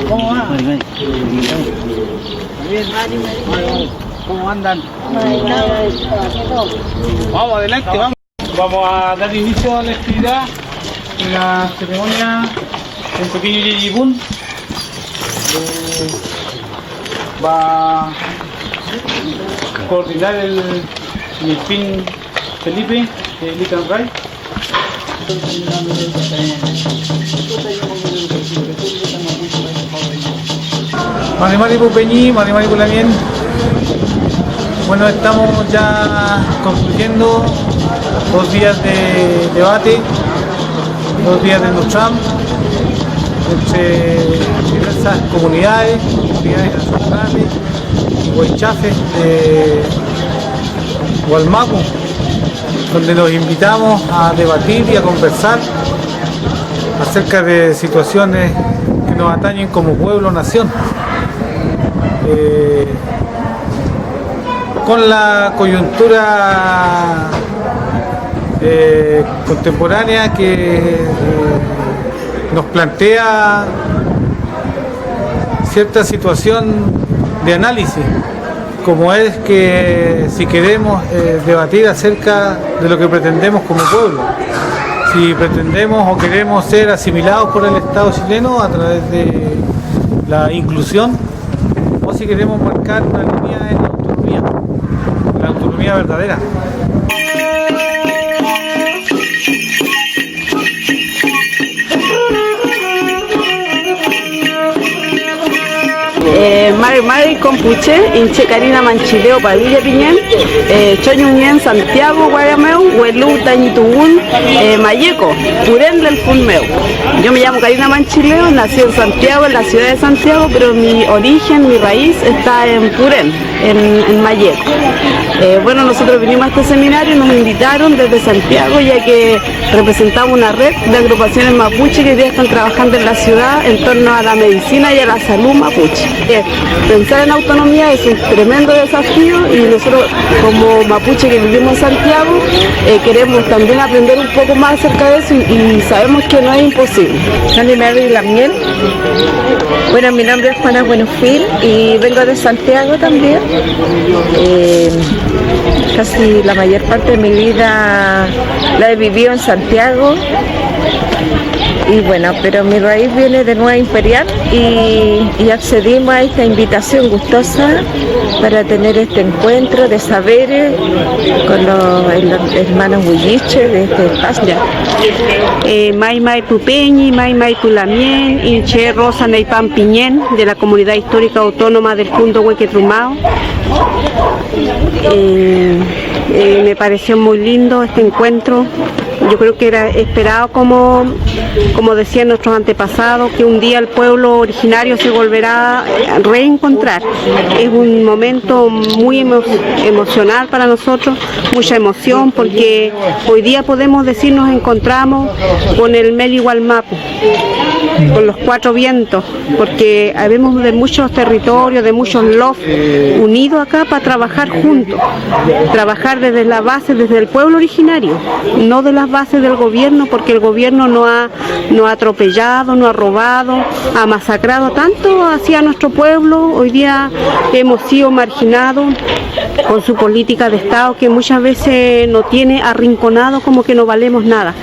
¿Cómo va? Bien, ¿cómo andan? Vamos adelante, vamos. Vamos a dar inicio a la actividad de la ceremonia un pequeño yeyibún. Va a coordinar el PIN Felipe de Lican Ray. Mari Pupeñi, Mari Pulamien. Bueno, estamos ya concluyendo 2 días de debate, 2 días de Nutram entre diversas comunidades nacionales y huaychafes de Hualmapu, donde nos invitamos a debatir y a conversar acerca de situaciones que nos atañen como pueblo-nación. Con la coyuntura contemporánea que nos plantea cierta situación de análisis, como es que si queremos debatir acerca de lo que pretendemos como pueblo, si pretendemos o queremos ser asimilados por el Estado chileno a través de la inclusión, o si queremos marcar una línea en la autonomía verdadera. Mari Compuche, Inche Karina Manchileo Padilla Piñén, Choñuñén Santiago Guayameu, Huelú Tañitubún, Mayeco, Purén del Funmeu. Yo me llamo Karina Manchileo, nací en Santiago, en la ciudad de Santiago, pero mi origen, mi raíz está en Purén, en Mayeco. Bueno, nosotros vinimos a este seminario y nos invitaron desde Santiago, ya que representamos una red de agrupaciones mapuche que hoy día están trabajando en la ciudad en torno a la medicina y a la salud mapuche. Pensar en autonomía es un tremendo desafío y nosotros como mapuche que vivimos en Santiago queremos también aprender un poco más acerca de eso y sabemos que no es imposible. Soy Mary Lamiel. Bueno, mi nombre es Juana Buenofil y vengo de Santiago también. Casi la mayor parte de mi vida la he vivido en Santiago. Y bueno, pero mi raíz viene de Nueva Imperial y accedimos a esta invitación gustosa para tener este encuentro de saberes con los hermanos huilliche de este espacio. Mai Pupeñi, Mai Pulamien, Inche Rosa Neipan Piñén, de la Comunidad Histórica Autónoma del Fundo Huequetrumao. Me pareció muy lindo este encuentro. Yo creo que era esperado, como decían nuestros antepasados, que un día el pueblo originario se volverá a reencontrar. Es un momento muy emocional para nosotros, mucha emoción, porque hoy día podemos decir nos encontramos con el Meli Hualmapu, con los 4 vientos, porque habemos de muchos territorios, de muchos lofts unidos acá para trabajar juntos, trabajar desde la base, desde el pueblo originario, no de las bases del gobierno, porque el gobierno no ha atropellado, no ha robado, ha masacrado tanto hacia nuestro pueblo. Hoy día hemos sido marginados con su política de Estado que muchas veces nos tiene arrinconados como que no valemos nada.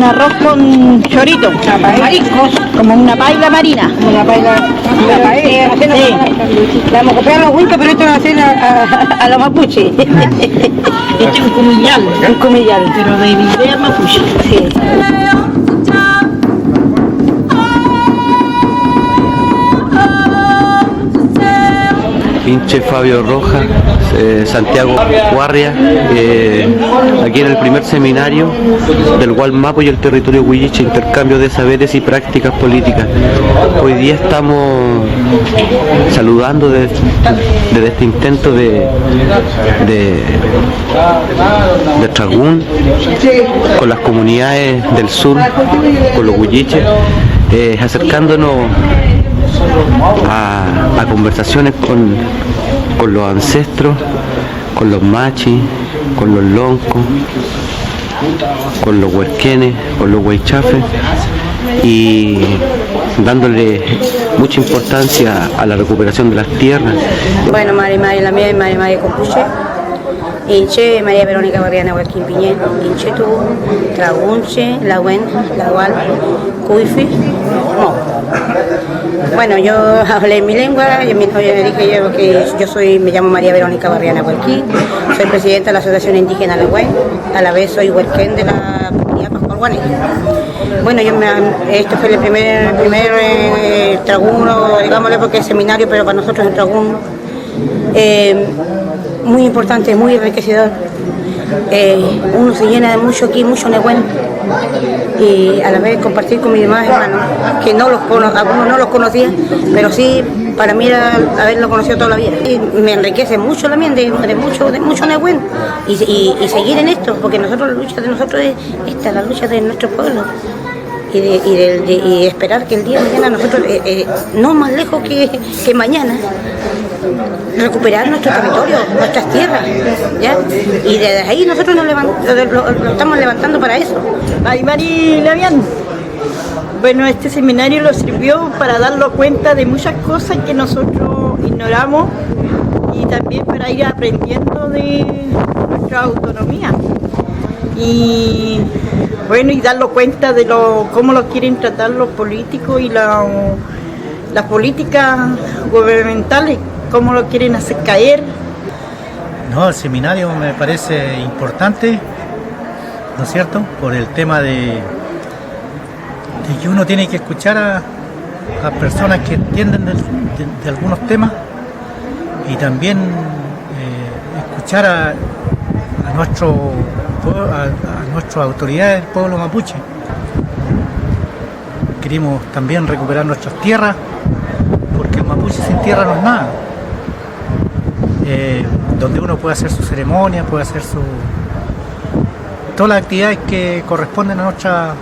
arroz con chorito, mariscos, como una paella marina. Como una paella. Sí. La vamos a copiar a los huicos, pero esto va a hacer a los mapuches. Este es un comillal. Un comillal. Pero de idea mapuche. Sí. Pinche Fabio Rojas, Santiago Guarria, aquí en el primer seminario del Gualmapu y el territorio Huilliche, intercambio de saberes y prácticas políticas. Hoy día estamos saludando desde este intento de Tragún con las comunidades del sur, con los Huilliches, acercándonos a conversaciones con los ancestros, con los machis, con los loncos, con los huerquenes, con los huaychafes, y dándole mucha importancia a la recuperación de las tierras. Bueno, Mari la mía es Mari Compuche, Inche, María Verónica Barriana Huerquín Piñén, Inche tú, Tragunche, La Huen, La Gual, Cuifi, no. Bueno, yo hablé mi lengua, yo dije que me llamo María Verónica Barriana Huerquín, soy presidenta de la Asociación Indígena La Huen, a la vez soy huerquén de la comunidad Pascual Guané. Bueno, este fue el primer traguno, digámosle porque es seminario, pero para nosotros es traguno. Muy importante, muy enriquecedor. Uno se llena de mucho aquí, mucho Nehuen, y a la vez compartir con mis demás hermanos, que algunos no los conocía, pero sí, para mí era haberlo conocido toda la vida. Y me enriquece mucho también de mucho Nehuen, y seguir en esto, porque la lucha de nosotros es esta, la lucha de nuestro pueblo. Y esperar que el día de mañana nosotros, no más lejos que mañana, recuperar nuestro territorio, nuestras tierras, ¿ya? Y desde ahí nosotros lo estamos levantando para eso. Mari Lavián. Bueno, este seminario nos sirvió para darnos cuenta de muchas cosas que nosotros ignoramos y también para ir aprendiendo de nuestra autonomía. Y bueno, y darnos cuenta de cómo lo quieren tratar los políticos y las políticas gubernamentales, cómo lo quieren hacer caer. No, el seminario me parece importante, ¿no es cierto? Por el tema de que uno tiene que escuchar a personas que entienden de algunos temas, y también escuchar a nuestras autoridades del pueblo mapuche. Queremos también recuperar nuestras tierras, porque el mapuche sin tierra no es nada. Donde uno puede hacer su ceremonia, puede hacer todas las actividades que corresponden a nuestra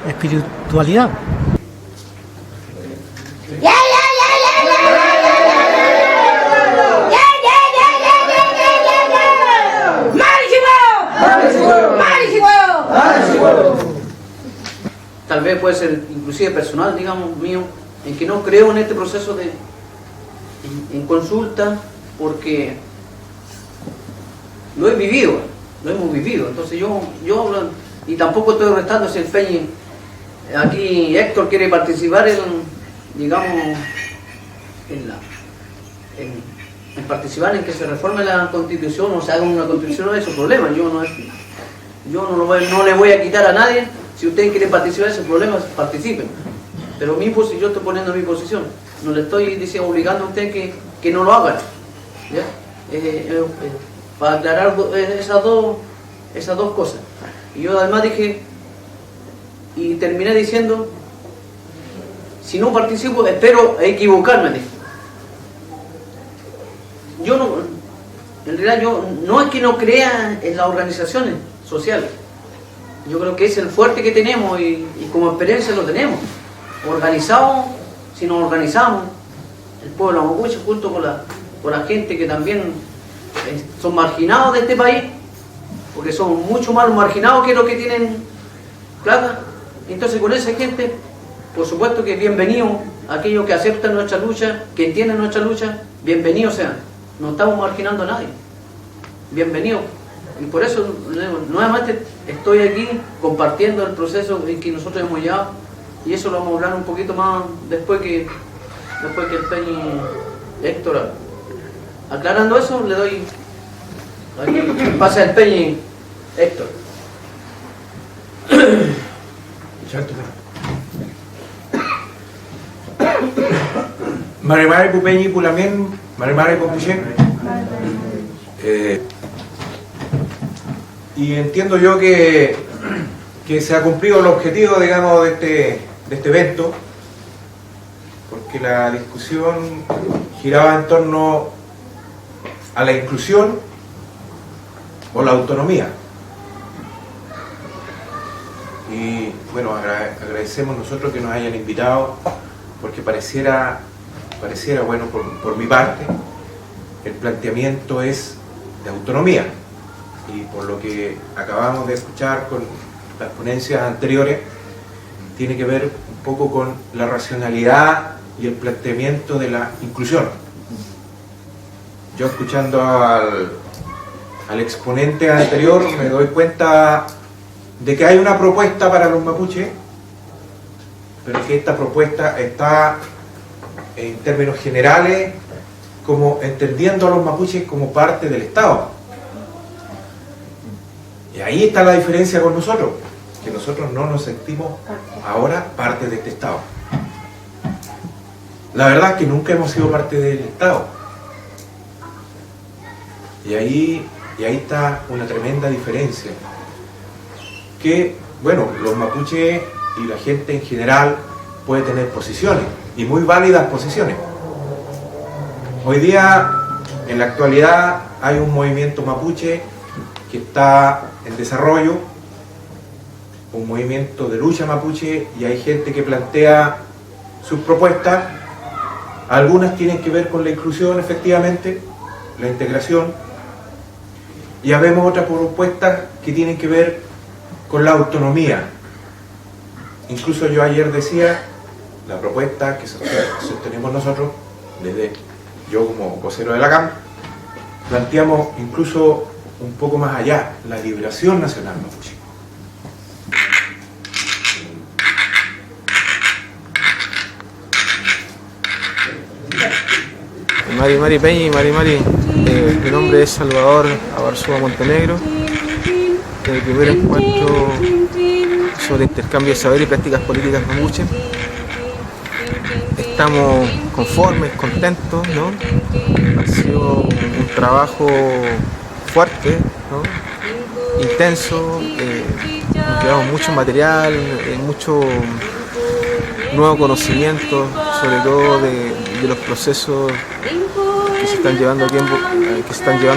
espiritualidad. Tal vez puede ser inclusive personal, digamos, mío, en que no creo en este proceso en consulta, porque lo he vivido, lo hemos vivido. Entonces yo y tampoco estoy restando si el Feñi, aquí Héctor quiere participar en participar en que se reforme la Constitución o se haga una Constitución, no es su problema. Yo no le voy a quitar a nadie. Si ustedes quieren participar en ese problema, participen. Pero yo estoy poniendo mi posición. No le estoy obligando a ustedes que no lo hagan, ¿ya? Para aclarar esas dos cosas. Y yo además dije, y terminé diciendo, si no participo, espero equivocarme. Dije. En realidad no es que no crea en las organizaciones sociales. Yo creo que es el fuerte que tenemos y como experiencia lo tenemos. Organizados, si nos organizamos, el pueblo mapuche junto con la gente que también son marginados de este país, porque son mucho más marginados que los que tienen plata. Entonces con esa gente, por supuesto que bienvenidos, aquellos que aceptan nuestra lucha, que entienden nuestra lucha, bienvenidos sean. No estamos marginando a nadie. Bienvenidos. Y por eso nuevamente estoy aquí compartiendo el proceso en que nosotros hemos llevado, y eso lo vamos a hablar un poquito más después que el Peñi Héctor. Aclarando eso, le doy aquí, pasa el Peñi Héctor. Marimari Pupeñi Pulamen, Marimari Popuche. Y entiendo yo que se ha cumplido el objetivo, digamos, de este evento, porque la discusión giraba en torno a la inclusión o la autonomía. Y bueno, agradecemos nosotros que nos hayan invitado, porque pareciera bueno, por mi parte, el planteamiento es de autonomía, y por lo que acabamos de escuchar con las ponencias anteriores, tiene que ver un poco con la racionalidad y el planteamiento de la inclusión. Yo, escuchando al exponente anterior, me doy cuenta de que hay una propuesta para los mapuches, pero que esta propuesta está en términos generales como entendiendo a los mapuches como parte del Estado. Y ahí está la diferencia con nosotros, que nosotros no nos sentimos ahora parte de este Estado. La verdad es que nunca hemos sido parte del Estado. Y ahí está una tremenda diferencia. Que, bueno, los mapuches y la gente en general puede tener posiciones, y muy válidas posiciones. Hoy día, en la actualidad, hay un movimiento mapuche que está en desarrollo, un movimiento de lucha mapuche, y hay gente que plantea sus propuestas. Algunas tienen que ver con la inclusión, efectivamente, la integración, y ya vemos otras propuestas que tienen que ver con la autonomía. Incluso yo ayer decía, la propuesta que sostenemos nosotros, desde yo como vocero de la CAM, planteamos incluso un poco más allá, la liberación nacional mapuche. Mari Peñi, mi nombre es Salvador Abarzúa Montenegro. El primer encuentro sobre intercambio de saber y prácticas políticas mapuche. Estamos conformes, contentos, ¿no? Ha sido un trabajo fuerte, ¿no? Intenso, nos llevamos mucho material, mucho nuevo conocimiento, sobre todo de los procesos que se están llevando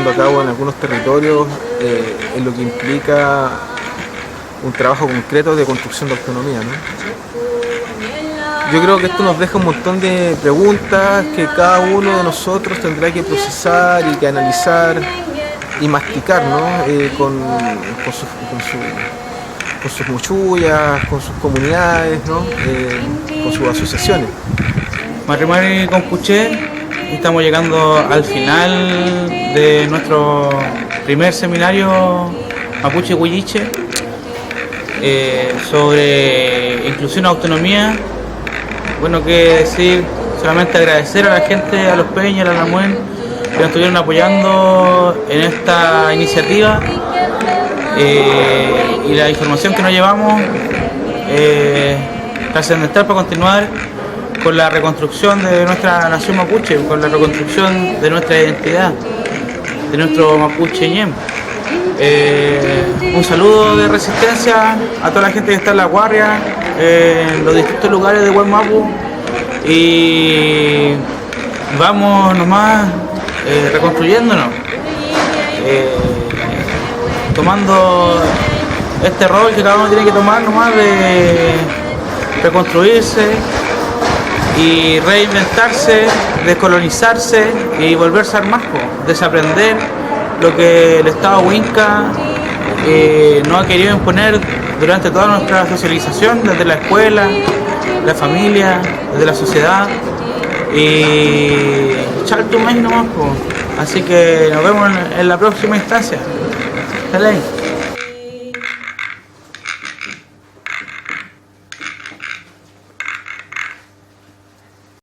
a cabo en algunos territorios, en lo que implica un trabajo concreto de construcción de autonomía, ¿no? Yo creo que esto nos deja un montón de preguntas que cada uno de nosotros tendrá que procesar y que analizar y masticar, ¿no? Con sus mochullas, con sus comunidades, ¿no? Con sus asociaciones. Marimari Compuché, estamos llegando al final de nuestro primer seminario Mapuche Huilliche sobre inclusión y autonomía. Bueno, que decir, solamente agradecer a la gente, a los Peñas, a la Namuen, que nos estuvieron apoyando en esta iniciativa, y la información que nos llevamos trascendental para continuar con la reconstrucción de nuestra nación mapuche, con la reconstrucción de nuestra identidad, de nuestro mapuche ñem. Un saludo de resistencia a toda la gente que está en La Guardia, en los distintos lugares de Guaymapu, y vamos nomás reconstruyéndonos, tomando este rol que cada uno tiene que tomar nomás de reconstruirse y reinventarse, descolonizarse y volverse a armar, desaprender lo que el Estado Huinca nos ha querido imponer durante toda nuestra socialización, desde la escuela, la familia, desde la sociedad, y echar tu maíz nomás, así que nos vemos en la próxima instancia. de ley.